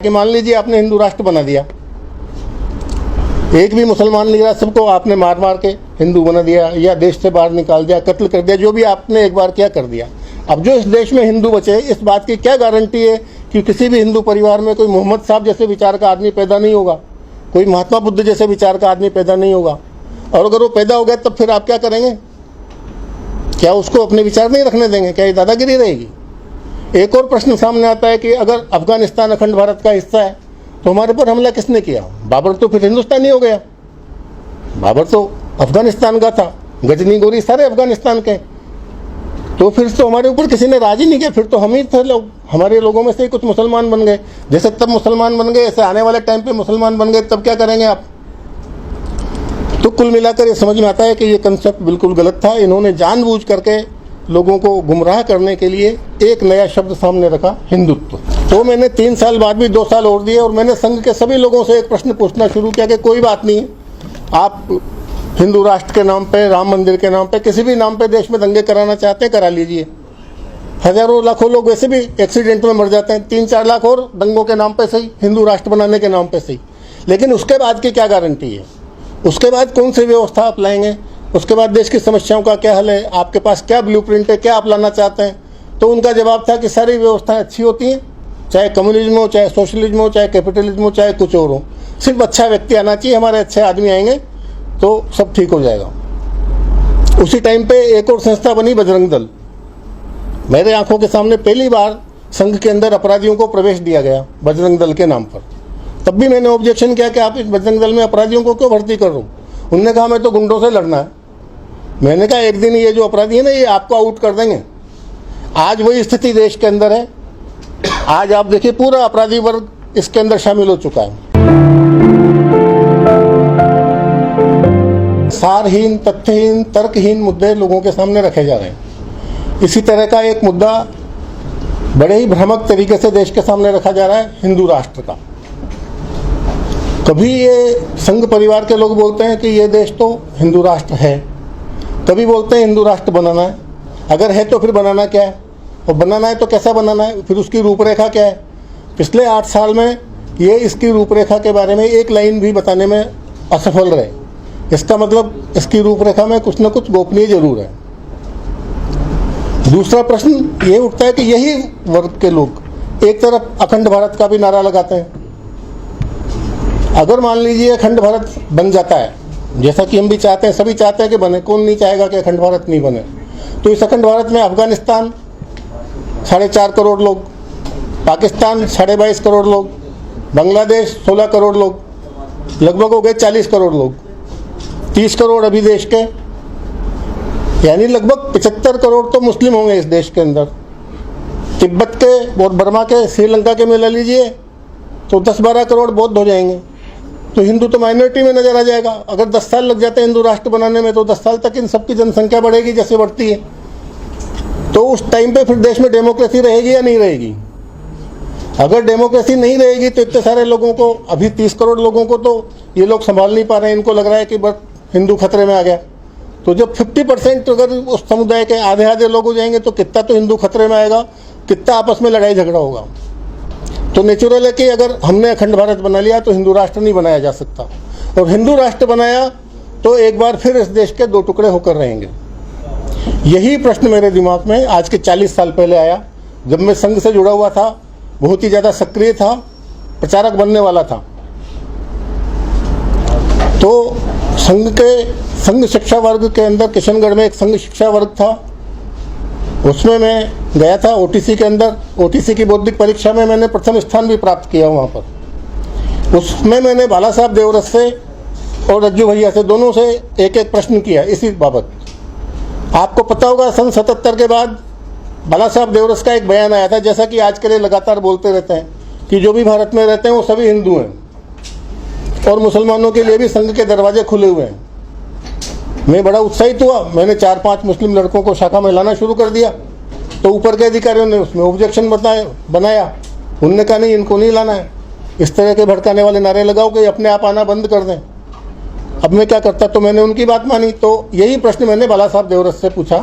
कि मान लीजिए आपने हिंदू राष्ट्र बना दिया, एक भी मुसलमान नहीं रहा, सबको आपने मार मार के हिंदू बना दिया या देश से बाहर निकाल दिया, कत्ल कर दिया, जो भी आपने एक बार क्या कर दिया। अब जो इस देश में हिंदू बचे, इस बात की क्या गारंटी है कि किसी भी हिंदू परिवार में कोई मोहम्मद साहब जैसे विचार का आदमी पैदा नहीं होगा, कोई महात्मा बुद्ध जैसे विचार का आदमी पैदा नहीं होगा। और अगर वो पैदा हो गया तब फिर आप क्या करेंगे? क्या उसको अपने विचार नहीं रखने देंगे? क्या ये दादागिरी रहेगी? एक और प्रश्न सामने आता है कि अगर अफगानिस्तान अखंड भारत का हिस्सा है तो हमारे पर हमला किसने किया? बाबर तो फिर हिंदुस्तानी हो गया, बाबर तो अफगानिस्तान का था, गजनी गोरी सारे अफगानिस्तान के, तो फिर तो हमारे ऊपर किसी ने राज ही नहीं किया, फिर तो हम ही थे लोग, हमारे लोगों में से ही कुछ मुसलमान बन गए। जैसे तब मुसलमान बन गए, ऐसे आने वाले टाइम पे मुसलमान बन गए, तब क्या करेंगे आप? तो कुल मिलाकर ये समझ में आता है कि ये कंसेप्ट बिल्कुल गलत था। इन्होंने जानबूझ करके लोगों को गुमराह करने के लिए एक नया शब्द सामने रखा, हिंदुत्व। तो मैंने 3 साल बाद भी 2 साल और दिए और मैंने संघ के सभी लोगों से एक प्रश्न पूछना शुरू किया कि कोई बात नहीं, आप हिंदू राष्ट्र के नाम पे, राम मंदिर के नाम पे, किसी भी नाम पे देश में दंगे कराना चाहते हैं, करा लीजिए। हजारों लाखों लोग वैसे भी एक्सीडेंट में मर जाते हैं, 3-4 लाख और दंगों के नाम पे सही, हिंदू राष्ट्र बनाने के नाम पे सही। लेकिन उसके बाद की क्या गारंटी है? उसके बाद कौन सी व्यवस्था आप लाएंगे? उसके बाद देश की समस्याओं का क्या हल है? आपके पास क्या ब्लूप्रिंट है? क्या आप लाना चाहते हैं? तो उनका जवाब था कि सारी व्यवस्थाएं अच्छी होती हैं, चाहे कम्युनिज्म हो, चाहे सोशलिज्म हो, चाहे कैपिटलिज्म हो, चाहे कुछ और हो, सिर्फ अच्छा व्यक्ति आना चाहिए, हमारे अच्छे आदमी आएंगे तो सब ठीक हो जाएगा। उसी टाइम पे एक और संस्था बनी, बजरंग दल। मेरे आंखों के सामने पहली बार संघ के अंदर अपराधियों को प्रवेश दिया गया बजरंग दल के नाम पर। तब भी मैंने ऑब्जेक्शन किया कि आप इस बजरंग दल में अपराधियों को क्यों भर्ती कर रहे हो? उन्होंने कहा हमें तो गुंडों से लड़ना है। मैंने कहा एक दिन ये जो अपराधी है ना, ये आपको आउट कर देंगे। आज वही स्थिति देश के अंदर है। आज आप देखिए पूरा अपराधी वर्ग इसके अंदर शामिल हो चुका है। सारहीन, तथ्यहीन, तर्कहीन मुद्दे लोगों के सामने रखे जा रहे हैं। इसी तरह का एक मुद्दा बड़े ही भ्रामक तरीके से देश के सामने रखा जा रहा है, हिंदू राष्ट्र का। कभी ये संघ परिवार के लोग बोलते हैं कि ये देश तो हिंदू राष्ट्र है, कभी बोलते हैं हिंदू राष्ट्र बनाना है। अगर है तो फिर बनाना क्या है, और बनाना है तो कैसा बनाना है, फिर उसकी रूपरेखा क्या है? पिछले 8 साल में ये इसकी रूपरेखा के बारे में एक लाइन भी बताने में असफल रहे। इसका मतलब इसकी रूपरेखा में कुछ न कुछ गोपनीय जरूर है। दूसरा प्रश्न ये उठता है कि यही वर्ग के लोग एक तरफ अखंड भारत का भी नारा लगाते हैं। अगर मान लीजिए अखंड भारत बन जाता है, जैसा कि हम भी चाहते हैं, सभी चाहते हैं कि बने, कौन नहीं चाहेगा कि अखंड भारत नहीं बने? तो इस अखंड भारत में अफगानिस्तान 4.5 करोड़ लोग, पाकिस्तान 22.5 करोड़ लोग, बांग्लादेश 16 करोड़ लोग, लगभग हो गए 40 करोड़ लोग, 30 करोड़ अभी देश के, यानी लगभग 75 करोड़ तो मुस्लिम होंगे इस देश के अंदर। तिब्बत के और बर्मा के, श्रीलंका के मिला लीजिए तो 10-12 करोड़ बौद्ध हो जाएंगे। तो हिंदू तो माइनॉरिटी में नजर आ जाएगा। अगर 10 साल लग जाते हैं हिंदू राष्ट्र बनाने में, तो 10 साल तक इन सबकी जनसंख्या बढ़ेगी जैसे बढ़ती है। तो उस टाइम पे फिर देश में डेमोक्रेसी रहेगी या नहीं रहेगी? अगर डेमोक्रेसी नहीं रहेगी तो इतने सारे लोगों को, अभी 30 करोड़ लोगों को तो ये लोग संभाल नहीं पा रहे हैं। इनको लग रहा है कि बस हिंदू खतरे में आ गया। तो जब 50% अगर उस समुदाय के आधे लोग हो जाएंगे तो कितना तो हिंदू खतरे में आएगा, कितना आपस में लड़ाई झगड़ा होगा। तो नेचुरल है कि अगर हमने अखंड भारत बना लिया तो हिंदू राष्ट्र नहीं बनाया जा सकता, और हिंदू राष्ट्र बनाया तो एक बार फिर इस देश के 2 टुकड़े होकर रहेंगे। यही प्रश्न मेरे दिमाग में आज के 40 साल पहले आया, जब मैं संघ से जुड़ा हुआ था, बहुत ही ज़्यादा सक्रिय था, प्रचारक बनने वाला था। तो संघ शिक्षा वर्ग के अंदर किशनगढ़ में एक संघ शिक्षा वर्ग था, उसमें मैं गया था ओटीसी के अंदर। ओटीसी की बौद्धिक परीक्षा में मैंने प्रथम स्थान भी प्राप्त किया वहाँ पर। उसमें मैंने बाला साहब देवरस से और रज्जू भैया से, दोनों से एक प्रश्न किया इसी बाबत। आपको पता होगा सन 77 के बाद बाला साहब देवरस का एक बयान आया था, जैसा कि आज के लिए लगातार बोलते रहते हैं कि जो भी भारत में रहते हैं वो सभी हिंदू हैं और मुसलमानों के लिए भी संघ के दरवाजे खुले हुए हैं। मैं बड़ा उत्साहित हुआ, मैंने 4-5 मुस्लिम लड़कों को शाखा में लाना शुरू कर दिया। तो ऊपर के अधिकारियों ने उसमें ऑब्जेक्शन बनाया। उन्होंने कहा नहीं, इनको नहीं लाना है, इस तरह के भड़काने वाले नारे लगाओ कि अपने आप आना बंद कर दें। अब मैं क्या करता, तो मैंने उनकी बात मानी। तो यही प्रश्न मैंने बाला साहब देवरस से पूछा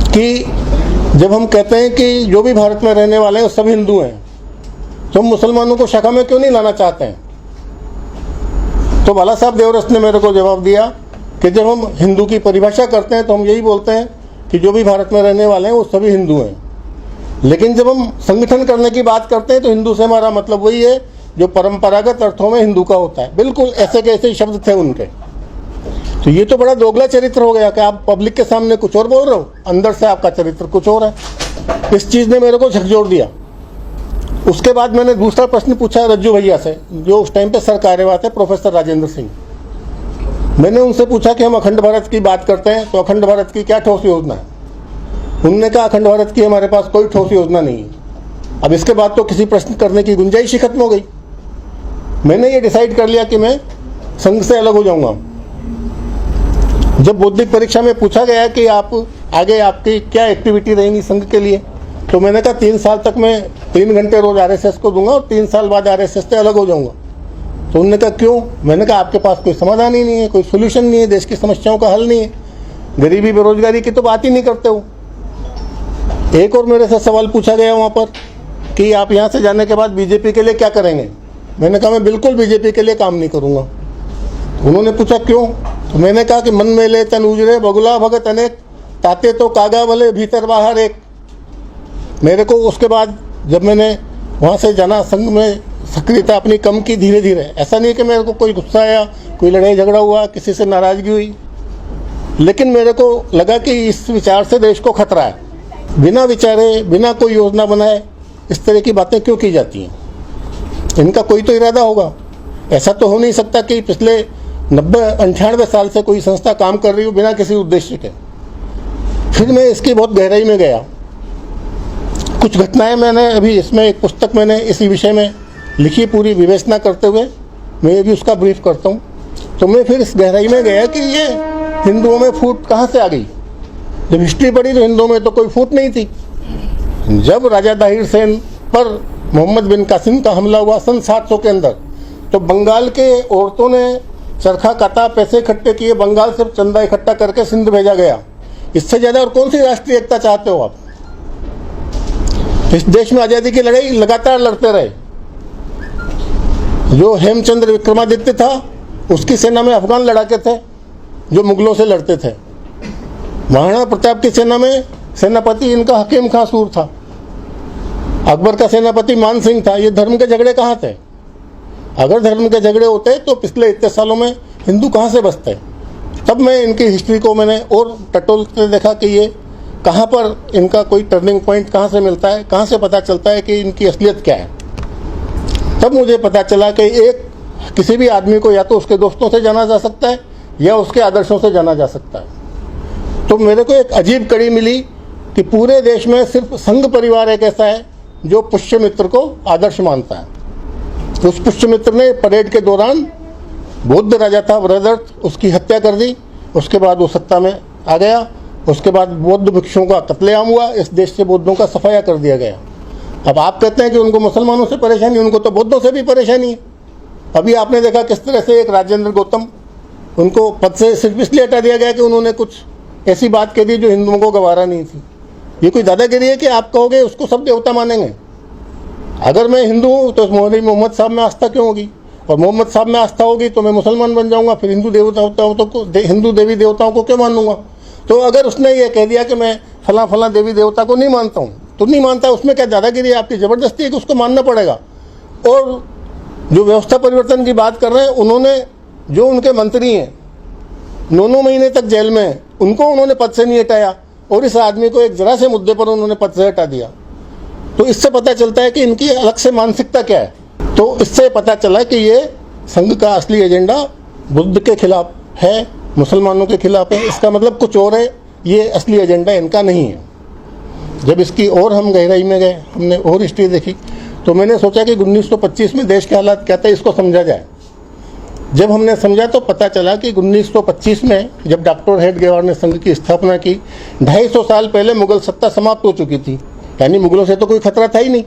कि जब हम कहते हैं कि जो भी भारत में रहने वाले हैं वो सब हिंदू हैं, तुम मुसलमानों को शाखा में क्यों नहीं लाना चाहते हैं? तो बाला साहब देवरस ने मेरे को जवाब दिया कि जब हम हिंदू की परिभाषा करते हैं तो हम यही बोलते हैं कि जो भी भारत में रहने वाले हैं वो सभी हिंदू हैं, लेकिन जब हम संगठन करने की बात करते हैं तो हिंदू से हमारा मतलब वही है जो परंपरागत अर्थों में हिंदू का होता है। बिल्कुल ऐसे के ऐसे शब्द थे उनके। तो ये तो बड़ा दोगला चरित्र हो गया कि आप पब्लिक के सामने कुछ और बोल रहे हो, अंदर से आपका चरित्र कुछ और है। इस चीज़ ने मेरे को झकझोर दिया। उसके बाद मैंने दूसरा प्रश्न पूछा रज्जू भैया से, जो उस टाइम पे सर कार्यवाह थे, प्रोफेसर राजेंद्र सिंह। मैंने उनसे पूछा कि हम अखंड भारत की बात करते हैं तो अखंड भारत की क्या ठोस योजना है? उन्होंने कहा अखंड भारत की हमारे पास कोई ठोस योजना नहीं है। अब इसके बाद तो किसी प्रश्न करने की गुंजाइश ही खत्म हो गई। मैंने ये डिसाइड कर लिया कि मैं संघ से अलग हो जाऊंगा। जब बौद्धिक परीक्षा में पूछा गया कि आप आगे आपकी क्या एक्टिविटी रहेंगी संघ के लिए, तो मैंने कहा 3 साल तक मैं 3 घंटे रोज आरएसएस को दूंगा और 3 साल बाद आरएसएस से अलग हो जाऊंगा। तो उन्होंने कहा क्यों? मैंने कहा आपके पास कोई समाधान ही नहीं है, कोई सोल्यूशन नहीं है, देश की समस्याओं का हल नहीं है, गरीबी बेरोजगारी की तो बात ही नहीं करते हो। एक और मेरे से सवाल पूछा गया वहाँ पर कि आप यहाँ से जाने के बाद बीजेपी के लिए क्या करेंगे? मैंने कहा मैं बिल्कुल बीजेपी के लिए काम नहीं करूँगा। उन्होंने पूछा क्यों? तो मैंने कहा कि मन में ले तन उजरे बगुला भगत अनेक, ताते तो कागा भले भीतर बाहर एक। मेरे को उसके बाद जब मैंने वहाँ से जाना, संघ में सक्रियता अपनी कम की धीरे धीरे। ऐसा नहीं कि मेरे को कोई गुस्सा आया, कोई लड़ाई झगड़ा हुआ, किसी से नाराज़गी हुई, लेकिन मेरे को लगा कि इस विचार से देश को खतरा है। बिना विचारे, बिना कोई योजना बनाए इस तरह की बातें क्यों की जाती हैं? इनका कोई तो इरादा होगा। ऐसा तो हो नहीं सकता कि पिछले 90-98 साल से कोई संस्था काम कर रही हो बिना किसी उद्देश्य के। फिर मैं इसकी बहुत गहराई में गया। कुछ घटनाएं मैंने अभी इसमें एक पुस्तक मैंने इसी विषय में लिखी, पूरी विवेचना करते हुए मैं भी उसका ब्रीफ करता हूँ। तो मैं फिर इस गहराई में गया कि ये हिंदुओं में फूट कहाँ से आ गई। जब हिस्ट्री पढ़ी तो हिंदुओं में तो कोई फूट नहीं थी। जब राजा दाहिर सेन पर मोहम्मद बिन कासिम का हमला हुआ सन 700 के अंदर, तो बंगाल के औरतों ने चरखा काटा, पैसे इकट्ठे किए, बंगाल से चंदा इकट्ठा करके सिंध भेजा गया। इससे ज़्यादा और कौन सी राष्ट्रीय एकता चाहते हो आप? इस देश में आज़ादी की लड़ाई लगातार लड़ते रहे। जो हेमचंद्र विक्रमादित्य था उसकी सेना में अफगान लड़ाके थे जो मुगलों से लड़ते थे। महाराणा प्रताप की सेना में सेनापति इनका हकीम खां सूर था। अकबर का सेनापति मान सिंह था। ये धर्म के झगड़े कहाँ थे? अगर धर्म के झगड़े होते तो पिछले इतने सालों में हिंदू कहाँ से बसते? तब मैं इनकी हिस्ट्री को मैंने और टटोलते देखा कि ये कहाँ पर इनका कोई टर्निंग पॉइंट कहाँ से मिलता है, कहाँ से पता चलता है कि इनकी असलियत क्या है। तब मुझे पता चला कि एक किसी भी आदमी को या तो उसके दोस्तों से जाना जा सकता है या उसके आदर्शों से जाना जा सकता है। तो मेरे को एक अजीब कड़ी मिली कि पूरे देश में सिर्फ संघ परिवार एक ऐसा है जो पुष्यमित्र को आदर्श मानता है। उस पुष्यमित्र ने परेड के दौरान बौद्ध राजा था वृहदर्थ, उसकी हत्या कर दी। उसके बाद वो सत्ता में आ गया। उसके बाद बौद्ध भिक्षुओं का कत्लेआम हुआ। इस देश से बौद्धों का सफाया कर दिया गया। अब आप कहते हैं कि उनको मुसलमानों से परेशानी, उनको तो बौद्धों से भी परेशानी है। अभी आपने देखा किस तरह से एक राजेंद्र गौतम, उनको पद से सिर्फ इसलिए हटा दिया गया कि उन्होंने कुछ ऐसी बात कह दी जो हिंदुओं को गवारा नहीं थी। ये कोई दादागिरी है कि आप कहोगे उसको सब देवता मानेंगे? अगर मैं हिंदू हूँ तो मोहम्मद साहब में आस्था क्यों होगी? और मोहम्मद साहब में आस्था होगी तो मैं मुसलमान बन जाऊँगा, फिर हिंदू हिंदू देवी देवताओं को क्यों मानूंगा? तो अगर उसने ये कह दिया कि मैं फला फला देवी देवता को नहीं मानता हूँ, तो नहीं मानता, उसमें क्या दादागिरी है? आपकी ज़बरदस्ती है कि उसको मानना पड़ेगा। और जो व्यवस्था परिवर्तन की बात कर रहे हैं, उन्होंने जो उनके मंत्री हैं 9 महीने तक जेल में हैं, उनको उन्होंने पद से नहीं हटाया और इस आदमी को एक जरा से मुद्दे पर उन्होंने पद से हटा दिया। तो इससे पता चलता है कि इनकी अलग से मानसिकता क्या है। तो इससे पता चला कि ये संघ का असली एजेंडा बुद्ध के खिलाफ है, मुसलमानों के खिलाफ है। इसका मतलब कुछ और है, ये असली एजेंडा इनका नहीं है। जब इसकी और हम गहराई में गए, हमने और हिस्ट्री देखी, तो मैंने सोचा कि 1925 में देश के हालात क्या थे, इसको समझा जाए। जब हमने समझा तो पता चला कि 1925 में जब डॉक्टर हेडगेवार ने संघ की स्थापना की, 250 साल पहले मुगल सत्ता समाप्त हो चुकी थी। यानी मुगलों से तो कोई खतरा था ही नहीं।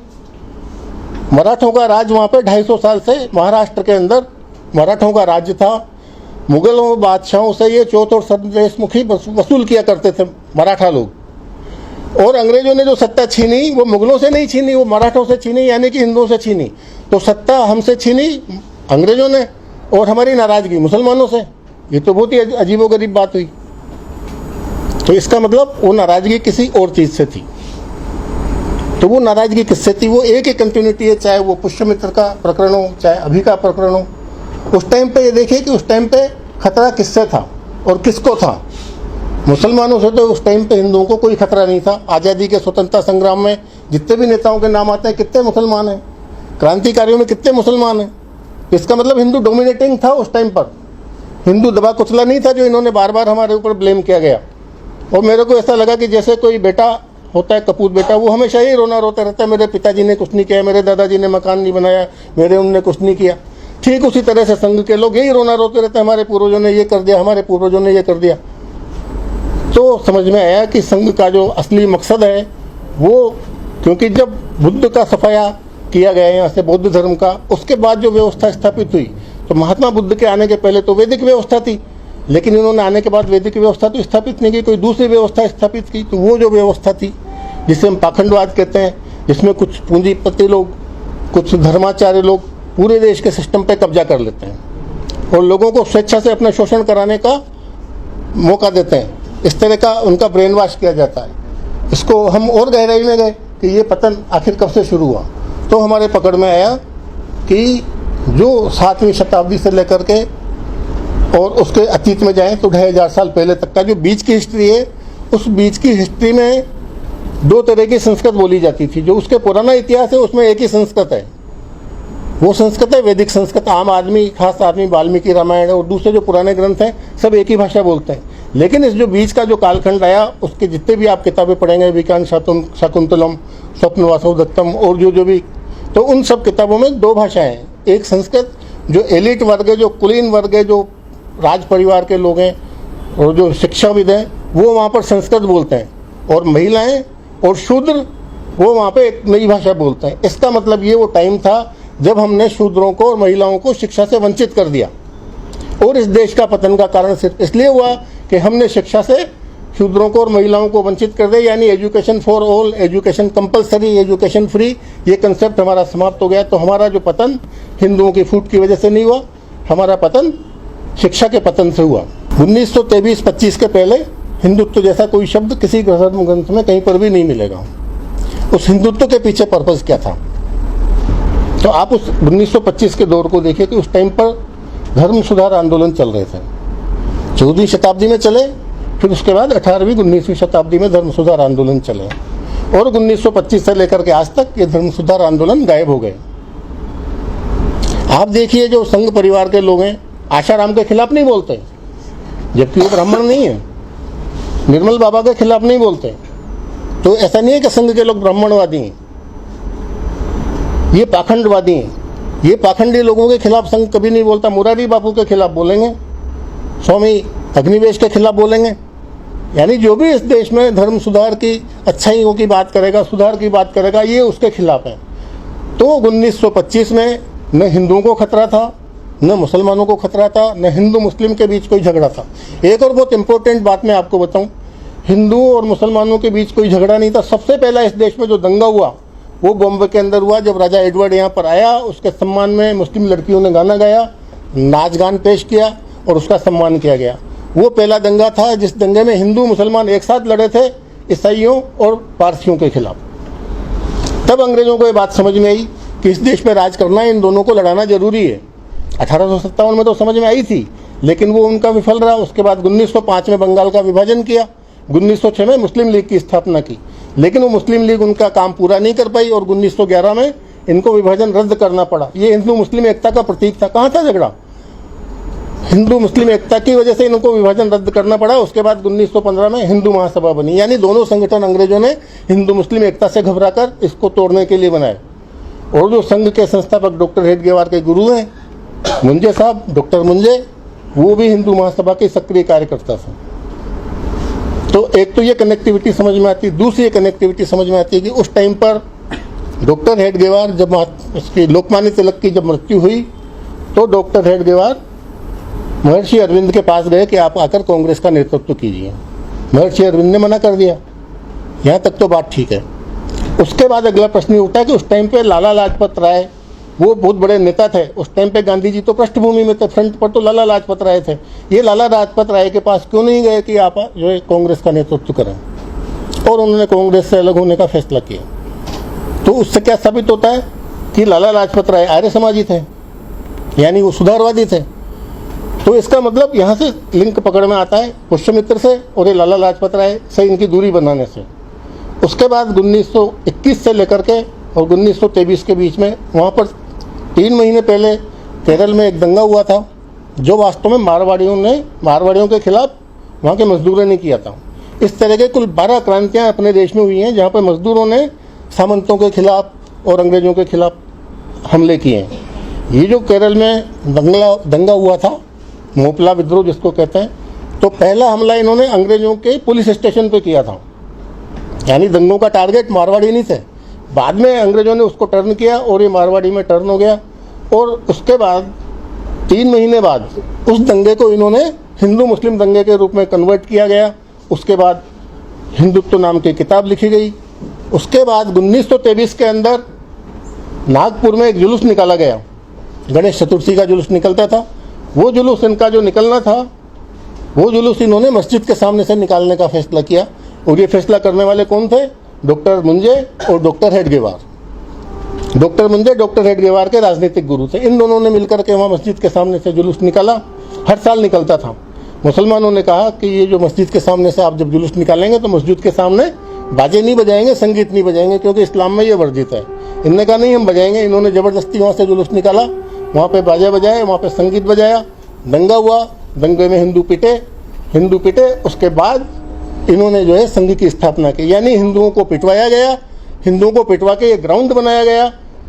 मराठों का राज वहाँ पे 250 साल से महाराष्ट्र के अंदर मराठों का राज्य था। मुगलों बादशाहों से ये चौथ और संदेशमुखी वसूल किया करते थे मराठा लोग। और अंग्रेजों ने जो सत्ता छीनी वो मुगलों से नहीं छीनी, वो मराठों से छीनी, यानी कि हिंदुओं से छीनी। तो सत्ता हमसे छीनी अंग्रेजों ने और हमारी नाराजगी मुसलमानों से। ये तो बहुत ही अजीबोगरीब बात हुई। तो इसका मतलब वो नाराजगी किसी और चीज़ से थी। तो वो नाराजगी किससे थी? वो एक ही कंटिन्यूटी है, चाहे वो पुष्यमित्र का प्रकरण हो, चाहे अभी का प्रकरण हो। उस टाइम पे ये देखिए कि उस टाइम पे खतरा किससे था और किसको था। मुसलमानों से तो उस टाइम पे हिंदुओं को कोई खतरा नहीं था। आज़ादी के स्वतंत्रता संग्राम में जितने भी नेताओं के नाम आते हैं, कितने मुसलमान हैं? क्रांतिकारियों में कितने मुसलमान हैं? इसका मतलब हिंदू डोमिनेटिंग था उस टाइम पर। हिंदू दबा कुचला नहीं था जो इन्होंने बार बार हमारे ऊपर ब्लेम किया गया। और मेरे को ऐसा लगा कि जैसे कोई बेटा होता है, कपूत बेटा, वो हमेशा ही रोना रोता रहता है, मेरे पिताजी ने कुछ नहीं किया, मेरे दादाजी ने मकान नहीं बनाया, मेरे उनने कुछ नहीं किया। ठीक उसी तरह से संघ के लोग यही रोना रोते रहते हैं, हमारे पूर्वजों ने ये कर दिया, हमारे पूर्वजों ने ये कर दिया। तो समझ में आया कि संघ का जो असली मकसद है वो, क्योंकि जब बुद्ध का सफाया किया गया यहाँ से बौद्ध धर्म का, उसके बाद जो व्यवस्था स्थापित हुई, तो महात्मा बुद्ध के आने के पहले तो वैदिक व्यवस्था थी, लेकिन इन्होंने आने के बाद वैदिक व्यवस्था तो स्थापित नहीं की, कोई दूसरी व्यवस्था स्थापित की। तो वो जो व्यवस्था थी जिसे हम पाखंडवाद कहते हैं, जिसमें कुछ पूंजीपति लोग, कुछ धर्माचार्य लोग पूरे देश के सिस्टम पे कब्जा कर लेते हैं और लोगों को स्वेच्छा से अपना शोषण कराने का मौका देते हैं। इस तरह का उनका ब्रेन वॉश किया जाता है। इसको हम और गहराई में गए कि ये पतन आखिर कब से शुरू हुआ, तो हमारे पकड़ में आया कि जो 7वीं शताब्दी से लेकर के और उसके अतीत में जाएं तो 2500 साल पहले तक का जो बीच की हिस्ट्री है, उस बीच की हिस्ट्री में 2 तरह की संस्कृत बोली जाती थी। जो उसके पुराना इतिहास है उसमें एक ही संस्कृत है, वो संस्कृत है वैदिक संस्कृत। आम आदमी, खास आदमी वाल्मीकि रामायण और दूसरे जो पुराने ग्रंथ हैं सब एक ही भाषा बोलते हैं। लेकिन इस जो बीच का जो कालखंड आया, उसके जितने भी आप किताबें पढ़ेंगे, विज्ञान शाकुंतलम, स्वप्न वासवदत्तम और जो भी, तो उन सब किताबों में 2 भाषाएं हैं। एक संस्कृत जो एलिट वर्ग है, जो कुलीन वर्ग है, जो राज परिवार के लोग हैं और जो शिक्षाविद हैं, वो वहाँ पर संस्कृत बोलते हैं, और महिलाएं और शूद्र वो वहाँ पे एक नई भाषा बोलते हैं। इसका मतलब ये वो टाइम था जब हमने शूद्रों को और महिलाओं को शिक्षा से वंचित कर दिया। और इस देश का पतन का कारण सिर्फ इसलिए हुआ कि हमने शिक्षा से शूद्रों को और महिलाओं को वंचित कर दिया, यानी education for all, education compulsory, education free, ये कंसेप्ट हमारा समाप्त हो गया। तो हमारा जो पतन हिंदुओं की फूट की वजह से नहीं हुआ, हमारा पतन शिक्षा के पतन से हुआ। 1923-25 के पहले हिंदुत्व जैसा कोई शब्द किसी धर्म ग्रंथ में कहीं पर भी नहीं मिलेगा। उस हिंदुत्व के पीछे पर्पस क्या था? तो आप उस 1925 के दौर को देखिए कि उस टाइम पर धर्म सुधार आंदोलन चल रहे थे। 14वीं शताब्दी में चले, फिर उसके बाद 18वीं 19वीं शताब्दी में धर्म सुधार आंदोलन चले, और 1925 से लेकर के आज तक ये धर्म सुधार आंदोलन गायब हो गए। आप देखिए जो संघ परिवार के लोग हैं आशाराम के खिलाफ नहीं बोलते, जबकि वो ब्राह्मण नहीं है। निर्मल बाबा के खिलाफ नहीं बोलते। तो ऐसा नहीं है कि संघ के लोग ब्राह्मणवादी हैं, ये पाखंडवादी हैं। ये पाखंडी लोगों के खिलाफ संघ कभी नहीं बोलता। मुरारी बापू के खिलाफ बोलेंगे, स्वामी अग्निवेश के खिलाफ बोलेंगे, यानी जो भी इस देश में धर्म सुधार की अच्छाइयों की बात करेगा, सुधार की बात करेगा, ये उसके खिलाफ है। तो 1925 में न हिंदुओं को खतरा था, न मुसलमानों को खतरा था, न हिंदू मुस्लिम के बीच कोई झगड़ा था। एक और बहुत इंपॉर्टेंट बात मैं आपको बताऊं, हिंदुओं और मुसलमानों के बीच कोई झगड़ा नहीं था। सबसे पहला इस देश में जो दंगा हुआ वो बॉम्बे के अंदर हुआ, जब राजा एडवर्ड यहाँ पर आया। उसके सम्मान में मुस्लिम लड़कियों ने गाना गाया, नाच गान पेश किया और उसका सम्मान किया गया। वो पहला दंगा था जिस दंगे में हिंदू मुसलमान एक साथ लड़े थे, ईसाइयों और पारसियों के खिलाफ। तब अंग्रेजों को ये बात समझ में आई कि इस देश में राज करना है, इन दोनों को लड़ाना जरूरी है। 1857 में तो समझ में आई थी, लेकिन वो उनका विफल रहा। उसके बाद 1905 में बंगाल का विभाजन किया, 1906 में मुस्लिम लीग की स्थापना की, लेकिन वो मुस्लिम लीग उनका काम पूरा नहीं कर पाई और 1911 में इनको विभाजन रद्द करना पड़ा। ये हिंदू मुस्लिम एकता का प्रतीक था। कहाँ था झगड़ा? हिंदू मुस्लिम एकता की वजह से इनको विभाजन रद्द करना पड़ा। उसके बाद 1915 में हिंदू महासभा बनी, यानी दोनों संगठन अंग्रेजों ने हिंदू मुस्लिम एकता से घबराकर इसको तोड़ने के लिए बनाए। और जो संघ के संस्थापक डॉक्टर हेडगेवार के गुरु हैं मुंजे साहब, डॉक्टर मुंजे, वो भी हिंदू महासभा के सक्रिय कार्यकर्ता थे। तो एक तो ये कनेक्टिविटी समझ में आती है। दूसरी ये कनेक्टिविटी समझ में आती है कि उस टाइम पर डॉक्टर हेडगेवार, जब उसकी लोकमान्य तिलक की जब मृत्यु हुई, तो डॉक्टर हेडगेवार महर्षि अरविंद के पास गए कि आप आकर कांग्रेस का नेतृत्व कीजिए। महर्षि अरविंद ने मना कर दिया यहाँ तक तो बात ठीक है। उसके बाद अगला प्रश्न ये उठा कि उस टाइम पे लाला लाजपत राय वो बहुत बड़े नेता थे। उस टाइम पे गांधी जी तो पृष्ठभूमि में थे, फ्रंट पर तो लाला लाजपत राय थे। ये लाला लाजपत राय के पास क्यों नहीं गए कि आप जो है कांग्रेस का नेतृत्व करें, और उन्होंने कांग्रेस से अलग होने का फैसला किया। तो उससे क्या साबित होता है कि लाला लाजपत राय आर्य समाजी थे, यानी वो सुधारवादी थे। तो इसका मतलब यहाँ से लिंक पकड़ में आता है पुष्यमित्र से और ये लाला लाजपत राय से इनकी दूरी बनाने से। उसके बाद 1921 से लेकर के और 1923 के बीच में वहाँ पर 3 महीने पहले केरल में एक दंगा हुआ था, जो वास्तव में मारवाड़ियों के खिलाफ वहाँ के मजदूरों ने किया था। इस तरह के कुल 12 क्रांतियाँ अपने देश में हुई हैं जहाँ पर मजदूरों ने सामंतों के खिलाफ और अंग्रेजों के खिलाफ हमले किए हैं। ये जो केरल में दंगा हुआ था, मोपला विद्रोह जिसको कहते हैं, तो पहला हमला इन्होंने अंग्रेजों के पुलिस स्टेशन पे किया था, यानी दंगों का टारगेट मारवाड़ी नहीं थे। बाद में अंग्रेजों ने उसको टर्न किया और ये मारवाड़ी में टर्न हो गया। और उसके बाद 3 महीने बाद उस दंगे को इन्होंने हिंदू मुस्लिम दंगे के रूप में कन्वर्ट किया गया। उसके बाद हिंदुत्व नाम की किताब लिखी गई। उसके बाद 1923 के अंदर नागपुर में एक जुलूस निकाला गया, गणेश चतुर्थी का जुलूस निकलता था। वो जुलूस इनका जो निकलना था, वो जुलूस इन्होंने मस्जिद के सामने से निकालने का फैसला किया। और ये फैसला करने वाले कौन थे? डॉक्टर मुंजे और doctor Hedgewar. Doctor Moonje doctor Hedgewar के राजनीतिक गुरु थे। इन दोनों ने मिलकर के वहाँ मस्जिद के सामने से जुलूस निकाला। हर साल निकलता था। मुसलमानों ने कहा कि ये जो मस्जिद के सामने से आप जब जुलूस निकालेंगे तो मस्जिद के सामने बाजे नहीं बजाएंगे, संगीत नहीं बजाएंगे, क्योंकि इस्लाम में ये वर्जित है। इनने कहा नहीं, हम बजाएंगे। इन्होंने ज़बरदस्ती वहाँ से जुलूस निकाला, वहाँ पे बाजे बजाए, वहाँ पे संगीत बजाया, दंगा हुआ। दंगे में हिंदू पिटे। उसके बाद इन्होंने जो है संघ की स्थापना की, यानी हिंदुओं को पिटवाया गया। हिंदुओं को पिटवा के एक ग्राउंड बनाया गया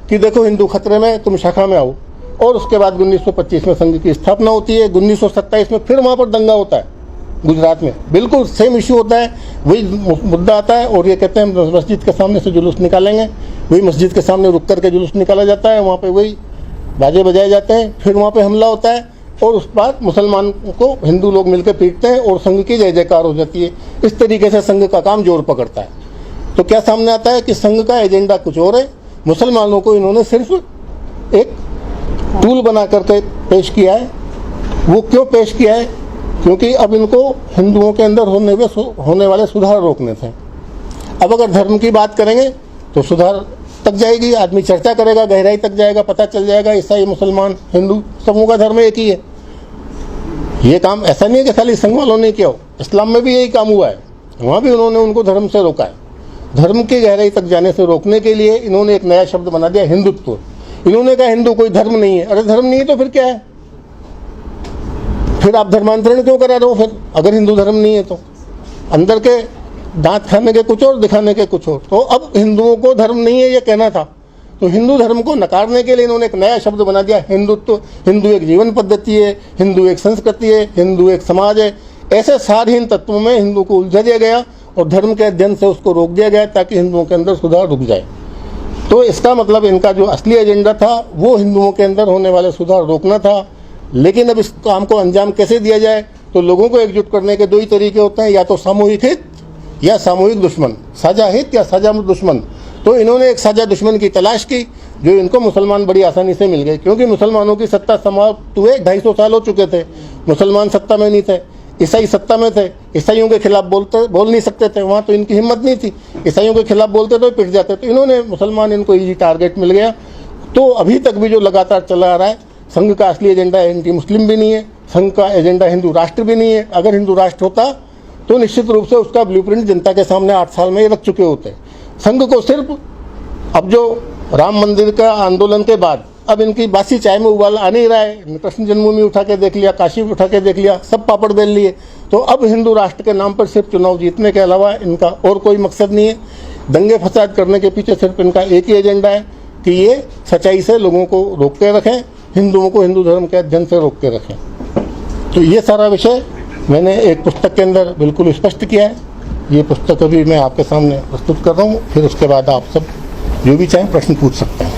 कि देखो हिंदू खतरे में, तुम शाखा में आओ। और उसके बाद 1925 में संघ की स्थापना होती है। 1927 में फिर वहाँ पर दंगा होता है गुजरात में, बिल्कुल सेम इशू होता है, वही मुद्दा आता है। और ये कहते हैं मस्जिद के सामने से जुलूस निकालेंगे। वही मस्जिद के सामने रुक करके जुलूस निकाला जाता है, वहाँ पे वही बाजे बजाए जाते हैं। फिर वहाँ पे हमला होता है और उस बाद मुसलमान को हिंदू लोग मिलकर पीटते हैं और संघ की जय जयकार हो जाती है। इस तरीके से संघ का काम जोर पकड़ता है। तो क्या सामने आता है कि संघ का एजेंडा कुछ और है, मुसलमानों को इन्होंने सिर्फ एक टूल बना करके पेश किया है। वो क्यों पेश किया है? क्योंकि अब इनको हिंदुओं के अंदर होने वाले सुधार रोकने थे। अब अगर धर्म की बात करेंगे तो सुधार तक जाएगी, आदमी चर्चा करेगा, गहराई तक जाएगा, पता चल जाएगा ईसाई मुसलमान हिंदू सबों का धर्म एक ही है। ये काम ऐसा नहीं है कि खाली संघ वालों ने किया हो, इस्लाम में भी यही काम हुआ है। वहाँ भी उन्होंने उनको धर्म से रोका है। धर्म की गहराई तक जाने से रोकने के लिए इन्होंने एक नया शब्द बना दिया, हिंदुत्व। इन्होंने कहा हिंदू कोई धर्म नहीं है। अरे धर्म नहीं है तो फिर क्या है? फिर आप धर्मांतरण क्यों करा रहे हो? फिर अगर हिंदू धर्म नहीं है तो अंदर के दांत खाने के कुछ और, दिखाने के कुछ और। तो अब हिंदुओं को धर्म नहीं है ये कहना था, तो हिंदू धर्म को नकारने के लिए इन्होंने एक नया शब्द बना दिया, हिंदुत्व। हिंदू एक जीवन पद्धति है, हिंदू एक संस्कृति है, हिंदू एक समाज है। ऐसे सारहीन तत्वों में हिंदू को उलझा दिया गया और धर्म के अध्ययन से उसको रोक दिया गया ताकि हिंदुओं के अंदर सुधार रुक जाए। तो इसका मतलब इनका जो असली एजेंडा था वो हिंदुओं के अंदर होने वाले सुधार रोकना था। लेकिन अब इस काम को अंजाम कैसे दिया जाए? तो लोगों को एकजुट करने के 2 ही तरीके होते हैं, या तो सामूहिक हित या सामूहिक दुश्मन, साझा हित या साझा दुश्मन। तो इन्होंने एक साझा दुश्मन की तलाश की, जो इनको मुसलमान बड़ी आसानी से मिल गए, क्योंकि मुसलमानों की सत्ता समाप्त हुए 250 साल हो चुके थे। मुसलमान सत्ता में नहीं थे, ईसाई सत्ता में थे। ईसाइयों के खिलाफ बोल नहीं सकते थे, वहाँ तो इनकी हिम्मत नहीं थी। ईसाइयों के खिलाफ बोलते तो पिट जाते। तो इन्होंने मुसलमान, इनको ईजी टारगेट मिल गया। तो अभी तक भी जो लगातार चला आ रहा है, संघ का असली एजेंडा एंटी मुस्लिम भी नहीं है, संघ का एजेंडा हिंदू राष्ट्र भी नहीं है। अगर हिंदू राष्ट्र होता तो निश्चित रूप से उसका ब्लूप्रिंट जनता के सामने 8 साल में रख चुके होते। संघ को सिर्फ अब जो राम मंदिर का आंदोलन के बाद अब इनकी बासी चाय में उबाल आ नहीं रहा है। कृष्ण जन्मभूमि उठा के देख लिया, काशी उठा के देख लिया, सब पापड़ बेल लिए। तो अब हिंदू राष्ट्र के नाम पर सिर्फ चुनाव जीतने के अलावा इनका और कोई मकसद नहीं है। दंगे फसाद करने के पीछे सिर्फ इनका एक ही एजेंडा है कि ये सच्चाई से लोगों को रोक के रखें, हिंदुओं को हिंदू धर्म के अध्ययन से रोक के रखें। तो ये सारा विषय मैंने एक पुस्तक के अंदर बिल्कुल स्पष्ट किया है। ये पुस्तक अभी मैं आपके सामने प्रस्तुत कर रहा हूँ, फिर उसके बाद आप सब जो भी चाहें प्रश्न पूछ सकते हैं।